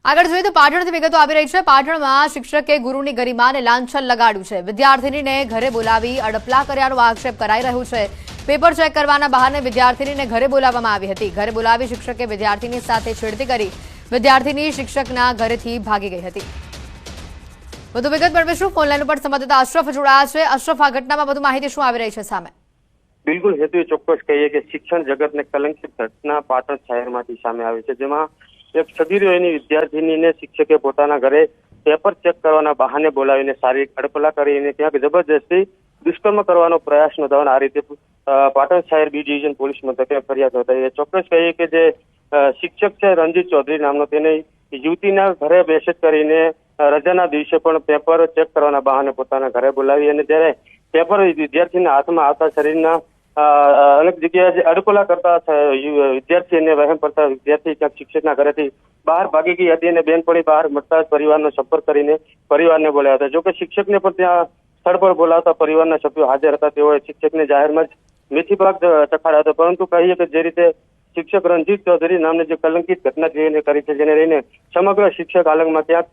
આગળ જોઈએ તો પાટણથી વિગતો આવી રહી છે। પાટણમાં શિક્ષકે ગુરુની ગરિમાને લાંછન લગાડ્યું છે। વિદ્યાર્થીનીને ઘરે બોલાવી અડપલા કર્યાનો આક્ષેપ કરાઈ રહ્યો છે। પેપર ચેક કરવાના બહાને વિદ્યાર્થીનીને ઘરે બોલાવવામાં આવી હતી। ઘરે બોલાવી શિક્ષકે વિદ્યાર્થીની સાથે છેડતી કરી વિદ્યાર્થીની શિક્ષકના ઘરેથી ભાગી ગઈ હતી। વધુ વિગત મેળવીશું। ફોનલાઈન ઉપર સંવાદદાતા અશરફ જોડાયા છે। અશરફ, આ ઘટનામાં વધુ માહિતી શું આવી રહી છે સામે? બિલકુલ હેતુ ચોક્કસ કહીએ કે શિક્ષણ જગતને કલંકિત ઘટના પાટણ શહેરમાંથી સામે આવી છે, જેમાં એક 16 વર્ષની વિદ્યાર્થીનીને શિક્ષકે પોતાના ઘરે પેપર ચેક કરવાના બહાને બોલાવીને શારીરિક અડપલા કરીને ક્યાંક જબરજસ્તી દુષ્કર્મ કરવાનો પ્રયાસ નોંધાવવાનો આ રીતે પાટણ શહેર બી ડિવિઝન પોલીસ મથકે ફરિયાદ નોંધાઈ। ચોક્કસ કહીએ કે જે શિક્ષક છે રણજીત ચૌધરી નામનો, તેને યુવતીના ઘરે બેસેટ કરીને રજાના દિવસે પણ પેપર ચેક કરવાના બહાને પોતાના ઘરે બોલાવી અને જ્યારે પેપર વિદ્યાર્થીના હાથમાં આવતા શરીરના અનેક જગ્યાએ અડપલા કરતા વિદ્યાર્થી અને વહેમ પડતા વિદ્યાર્થી ક્યાંક શિક્ષકના ઘરેથી બહાર ભાગી ગઈ હતી અને બેનપણી બહાર મળતા જ પરિવારનો સંપર્ક કરીને પરિવારને બોલાવ્યા હતા। જોકે શિક્ષકને પણ ત્યાં સ્થળ પર બોલાવતા પરિવારના સભ્યો હાજર હતા। તેઓએ શિક્ષકને જાહેરમાં જ મેથી પાક ચખાડ્યો હતો, પરંતુ કહીએ કે જે રીતે શિક્ષક રણજીત ચૌધરી નામની જે કલંકિત ઘટના કરી છે, જેને લઈને સમગ્ર શિક્ષક આલમમાં ક્યાંક